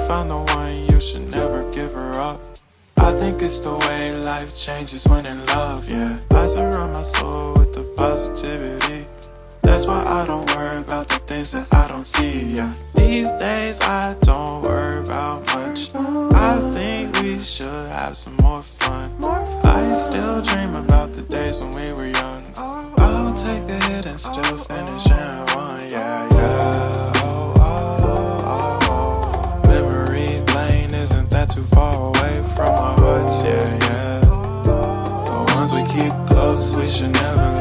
found the one, you should never give her up. I think it's the way life changes when in love, yeah. I surround my soul with the positivity. That's why I don't worry about the things that I don't see, yeah. These days I don't worry about much. I think we should have some more fun. I still dream about the days when we were young. I'll take a hit and still finish in one, yeah, yeah. Oh, oh, oh, oh. Memory lane, isn't that too far away from our hearts, yeah, yeah. The ones we keep close, we should never